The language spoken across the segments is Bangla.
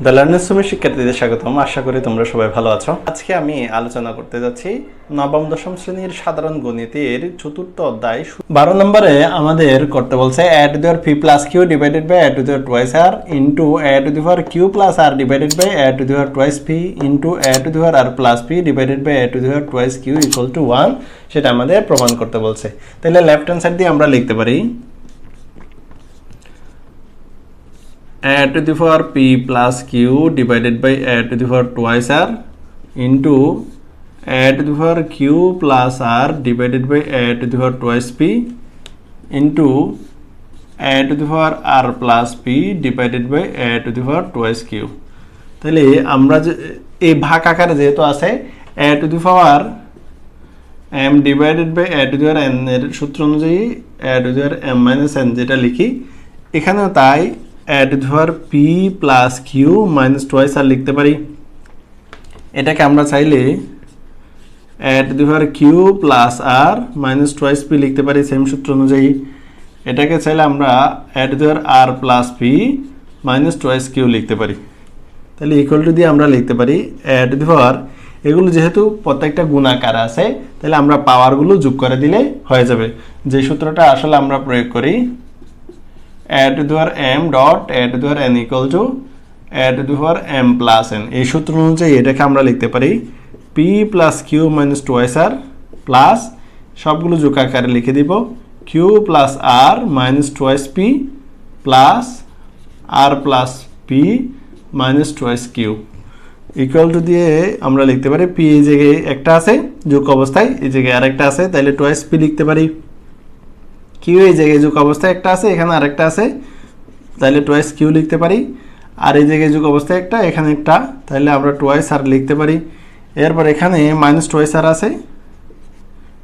দ্য লার্নার্স রুমে শিক্ষার্থীদের স্বাগতম। আশা করি তোমরা সবাই ভালো আছো। আজকে আমি আলোচনা করতে যাচ্ছি নবম দশম শ্রেণীর সাধারণ গণিতের চতুর্থ অধ্যায় 12 নম্বরে আমাদের করতে বলছে a to the power p plus q divided by a to the power twice r into a to the power q plus r divided by a to the power twice p into a to the power r plus p divided by a to the power twice q equal to 1 সেটা আমাদের প্রমাণ করতে বলছে। তাহলে লেফট হ্যান্ড সাইড দিয়ে আমরা লিখতে পারি a to the power p plus q divided by a to the power twice r into a to the power q plus r divided by a to the power twice p into a to the power r plus p divided by a to the power twice q। তাহলে আমরা যে এই ভাগ আকারে যেহেতু আছে a to the power m divided by a to the power n এর সূত্র অনুযায়ী a to the power m minus n যেটা লিখি এখানেও তাই a to the power p plus q minus twice r লিখতে পারি। এটাকে আমরা চাইলে a to the power q plus r minus twice p লিখতে পারি সেম সূত্র অনুযায়ী। এটাকে চাইলে আমরা a to the power r plus p minus twice q লিখতে পারি। তাহলে ইকুয়াল টু দিয়ে আমরা লিখতে পারি a to the power এগুলো যেহেতু প্রত্যেকটা গুণাকার আছে তাহলে আমরা পাওয়ারগুলো যোগ করে দিলে হয়ে যাবে। যে সূত্রটা আসলে আমরা প্রয়োগ করি a to the power m dot a to the power n equal to a to the power m plus n। এই সূত্র অনুযায়ী এটাকে আমরা লিখতে পারি p plus q minus twice r plus সবগুলো যোগ আকারে লিখে দিব q plus r minus twice p plus r plus p minus twice q equal to দিয়ে আমরা লিখতে পারি p এই জায়গায় একটা আছে যোগ অবস্থায়, এই জায়গায় আরেকটা আছে তাহলে twice p লিখতে পারি। q এই জায়গায় যোগ অবস্থায় একটা আছে, এখানে আরেকটা আছে তাহলে twice q লিখতে পারি। আর এই জায়গায় যোগ অবস্থায় একটা, এখানে একটা, তাহলে আমরা twice r লিখতে পারি। এরপর এখানে মাইনাস twice r আছে,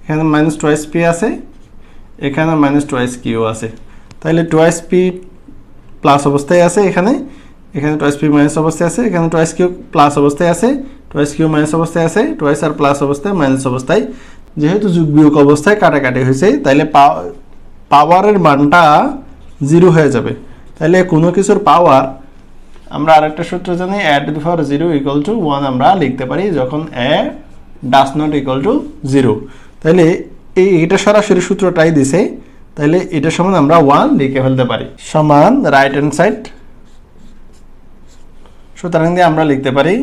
এখানে মাইনাস twice p আছে, এখানে মাইনাস twice q আছে। তাহলে twice p প্লাস অবস্থায় আছে, এখানে এখানে twice p মাইনাস অবস্থায় আছে, এখানে twice q প্লাস অবস্থায় আছে, twice q মাইনাস অবস্থায় আছে, twice r প্লাস অবস্থায়, মাইনাস অবস্থায়। যেহেতু যোগ বিয়োগ অবস্থায় কাটাকাটি হয়েছে তাহলে পাওয়ারের মানটা 0 হয়ে যাবে। তাহলে কোনো কিছুর পাওয়ার আমরা আরেকটা সূত্র জানি a to the power 0 equal to 1 আমরা লিখতে পারি যখন a does not equal to 0। তাহলে এটা সরাসরি সূত্রটাই দিছে, তাহলে এটা সমান আমরা 1 লিখে ফেলতে পারি সমান রাইট হ্যান্ড সাইড। সুতরাং দিয়ে আমরা লিখতে পারি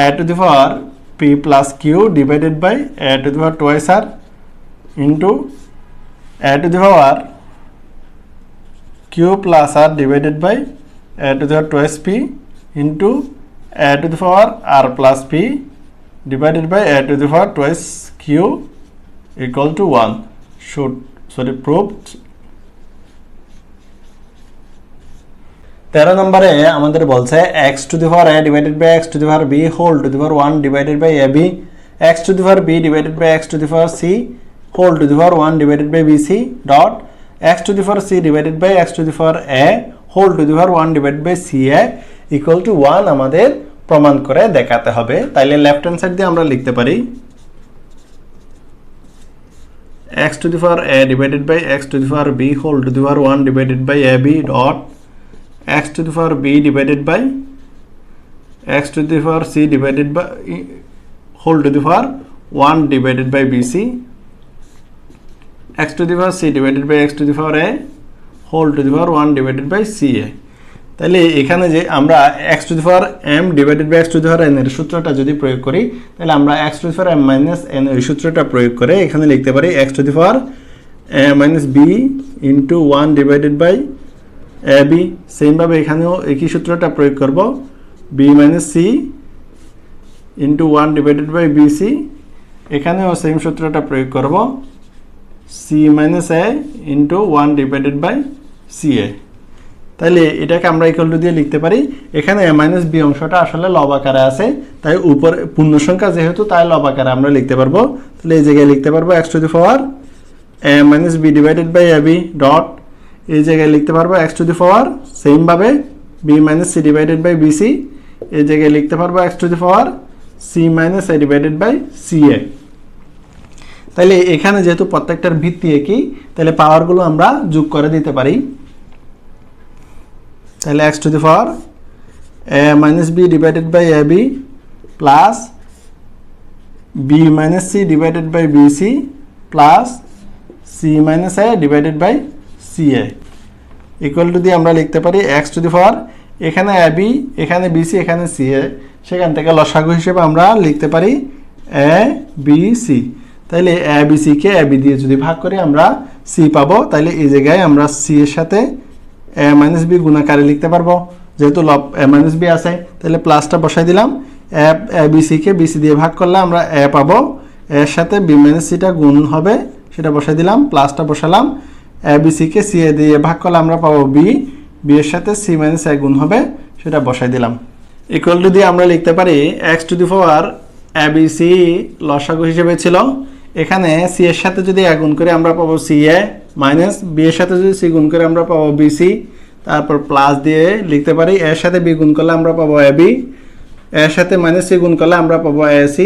a to the power p plus q divided by a to the power twice r into a to the power q plus r divided by a to the power twice p into a to the power r plus p divided by a to the power twice q equal to 1 proved। 13 নম্বরে আমাদের বলছে x to the power a divided by x to the power b whole to the power 1 divided by ab, x to the power b divided by x to the power c whole to the power 1 divided by bc dot x to the power c divided by x to the power a whole to the power 1 divided by ca equal to 1 আমাদের প্রমাণ করে দেখাতে হবে। তাইলে লেফট হ্যান্ড সাইড দিয়ে আমরা লিখতে পারি x to the power a divided by x to the power b whole to the power 1 divided by ab dot x to the power b divided by x to the power c divided by whole to the power 1 divided by bc x to the power c divided by x to the power a whole to the power 1 divided by ca। তাহলে এখানে যে আমরা x to the power m divided by x to the power n এর সূত্রটা যদি প্রয়োগ করি তাহলে আমরা x to the power m minus n এর সূত্রটা প্রয়োগ করে এখানে লিখতে পারি x to the power a minus b into 1 divided by ab। Same ভাবে এখানেও একই সূত্রটা প্রয়োগ করব b minus c into 1 divided by bc, এখানেও সেম সূত্রটা প্রয়োগ করব c minus a into 1 divided by ca। তাহলে এটাকে আমরা ইকুয়াল টু দিয়ে লিখতে পারি। এখানে a minus b অংশটা আসলে লব আকারে আছে, তাই উপরে পূর্ণ সংখ্যা যেহেতু তাই লব আকারে আমরা লিখতে পারবো। তাহলে এই জায়গায় লিখতে পারবো x to the power a minus b divided by ab dot এই জায়গায় লিখতে পারবো x to the power same ভাবে b minus c divided by bc, এই জায়গায় লিখতে পারবো x to the power c minus a divided by ca। তাহলে এখানে যেহেতু প্রত্যেকটার ভিত্তি একই তাহলে পাওয়ারগুলো আমরা যোগ করে দিতে পারি। তাহলে x to the power a minus b divided by ab plus b minus c divided by bc plus c minus a divided by ca equal to দিয়ে আমরা লিখতে পারি x টু দি পাওয়ার এখানে ab এখানে bc এখানে ca সেখান থেকে লসাগু হিসেবে আমরা লিখতে পারি a b c তাহলে a b c K a b দিয়ে যদি ভাগ করি আমরা c পাবো তাহলে এই জায়গায় আমরা c এর সাথে a minus b গুণ আকারে লিখতে পারবো যেহেতু লব a minus b আছে তাহলে প্লাসটা বসাই দিলাম a b c K b c দিয়ে ভাগ করলে আমরা a পাবো এর সাথে b minus c টা গুণ হবে সেটা বসাই দিলাম প্লাসটা বসালাম a b c K c দিয়ে ভাগ করলে আমরা পাবো b b এর সাথে c minus a গুণ হবে সেটা বসাই দিলাম ইকুয়াল টু দিয়ে আমরা লিখতে পারি x to the power a b c লসাগু হিসেবে ছিল এখানে c এর সাথে যদি a গুণ করে আমরা পাবো ca মাইনাস b এর সাথে যদি c গুণ করে আমরা পাবো bc তারপর প্লাস দিয়ে লিখতে পারি a এর সাথে b গুণ করলে আমরা পাবো ab এর সাথে মাইনাস c গুণ করলে আমরা পাবো ac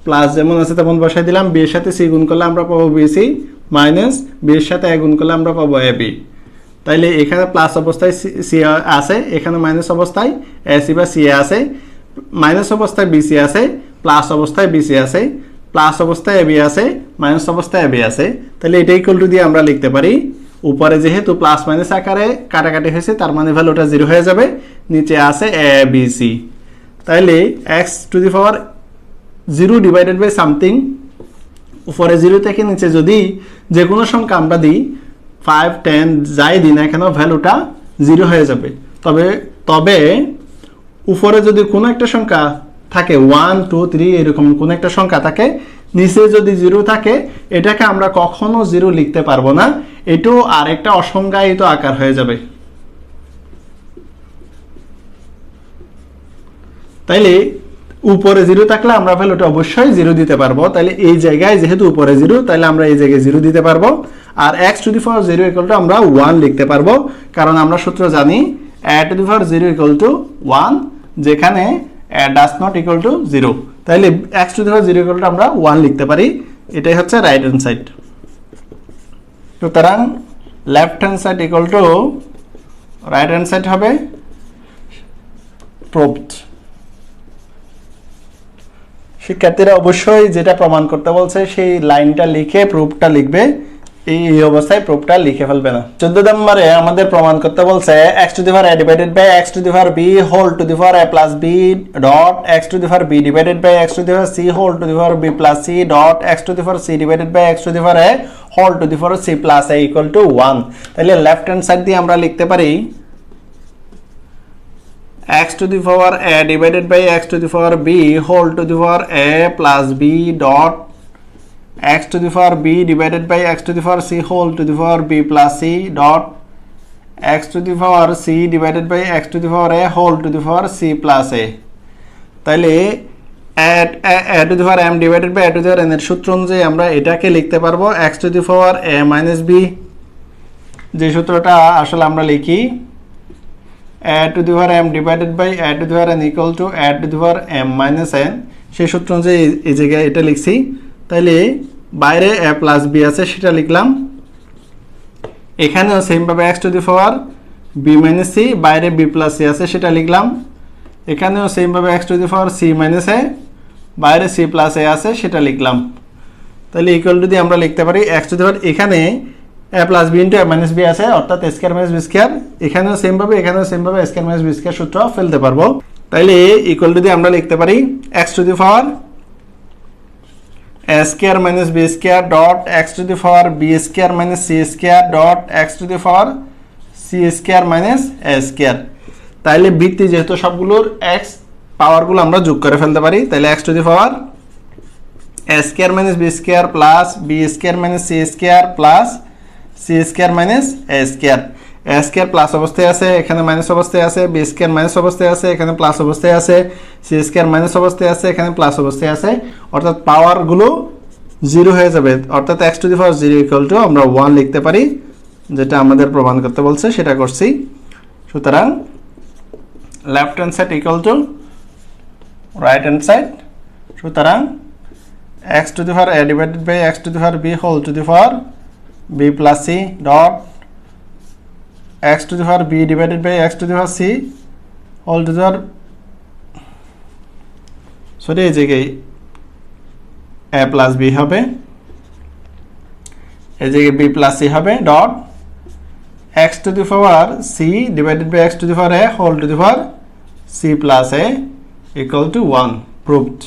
প্লাস যেমন আছে তেমন বসাই দিলাম b এর সাথে c গুণ করলে আমরা পাবো bc মাইনাস b এর সাথে a গুণ করলে আমরা পাবো ab তাইলে এখানে প্লাস অবস্থায় c আছে এখানে মাইনাস অবস্থায় ac বা ca আছে মাইনাস অবস্থায় bc আছে প্লাস অবস্থায় bc আছে প্লাস অবস্থায় ab আছে মাইনাস অবস্থায় ab আছে তাহলে এটা ইকুয়াল টু দিয়ে আমরা লিখতে পারি উপরে যেহেতু প্লাস মাইনাস আকারে কাটাকাটি হয়েছে তার মানে ভ্যালুটা 0 হয়ে যাবে নিচে আছে a b c তাহলে x to the power 0 divided by something উপরে 0 থেকে নিচে যদি যে কোনো সংখ্যা আমরা দিই 5 10 যাই দিই না কেন ভ্যালুটা 0 হয়ে যাবে তবে উপরে যদি কোনো একটা সংখ্যা থাকে 1 2 3 এরকম কোনো একটা সংখ্যা থাকে নিচে যদি 0 থাকে এটাকে আমরা কখনো 0 লিখতে পারবো না এটাও আরেকটা অসংজ্ঞায়িত আকার হয়ে যাবে তাইলে উপরে 0 থাকলে আমরা ভ্যালুটা অবশ্যই 0 দিতে পারবো তাহলে এই জায়গায় যেহেতু উপরে 0 তাহলে আমরা এই জায়গায় 0 দিতে পারবো আর x to the power 0 equal to আমরা 1 লিখতে পারবো কারণ আমরা সূত্র জানি a two the power 0 equal to 1 যেখানে a does not equal to 0 তাহলে x to the power 0 equal to আমরা 1 লিখতে পারি এটাই হচ্ছে রাইট হ্যান্ড সাইড সুতরাং left hand side equal to right hand side হবে প্রুভড শিক্ষার্থীরা অবশ্যই যেটা প্রমাণ করতে বলছে সেই লাইনটা লিখে প্রুফটা লিখবে এই অবস্থায় প্রুফটা লিখে ফেলবে না 14 নম্বরে আমাদের প্রমাণ করতে বলছে x to the power a divided by x to the power b whole to the power a plus b dot x to the power b divided by x to the power c whole to the power b plus c dot x to the power c divided by x to the power a whole to the power c plus a equal to 1 তাহলে লেফট হ্যান্ড সাইড দিয়ে আমরা লিখতে পারি x to the power a divided by x to the power b whole to the power a plus b dot x to the power b divided by x to the power c whole to the power b plus c dot x to the power c divided by x to the power a whole to the power c plus a তাহলে a to the power m divided by a to the power n এর সূত্র অনুযায়ী আমরা এটাকে লিখতে পারবো x to the power a minus b যে সূত্রটা আসলে আমরা লিখি a to the power m divided by a to the power n equal to a to the power m minus n সেই সূত্র অনুযায়ী এই জায়গায় এটা লিখছি তাহলে বাইরে a plus b আছে সেটা লিখলাম এখানেও সেম ভাবে x to the power b minus c বাইরে b plus c আছে সেটা লিখলাম এখানেও সেম ভাবে x to the power c minus a বাইরে c plus a আছে সেটা লিখলাম তাহলে ইকুয়াল টু দিয়ে আমরা লিখতে পারি x to the power এখানে a plus b into a minus b আছে অর্থাৎ a square minus b square এখানেও সেম ভাবে a square minus b square সূত্র ফেলতে পারবো তাহলে ইকুয়াল টু দিয়ে আমরা লিখতে পারি x to the power a square minus b square dot x to the power b square minus c square dot x to the power c square minus a square তাহলে ভিত্তি যেহেতু সবগুলোর x পাওয়ারগুলো আমরা যোগ করে ফেলতে পারি তাহলে x to the power a square minus b square plus b square minus c square plus c square minus a square a square plus অবস্থায় আছে এখানে মাইনাস অবস্থায় আছে b square মাইনাস অবস্থায় আছে এখানে প্লাস অবস্থায় আছে c square মাইনাস অবস্থায় আছে এখানে প্লাস অবস্থায় আছে অর্থাৎ পাওয়ারগুলো 0 হয়ে যাবে অর্থাৎ x to the power 0 equal to আমরা 1 লিখতে পারি যেটা আমাদের প্রমাণ করতে বলছে সেটা করছি সুতরাং left hand side equal to right hand side সুতরাং x to the power a divided by x to the power b whole to the power b plus c dot x to the power b divided by x to the power c whole to the power sorry এই জায়গায় a প্লাস বি হবে, এই জায়গায় b প্লাস সি হবে dot x to the power c divided by x to the power a whole to the power c plus a equal to 1 proved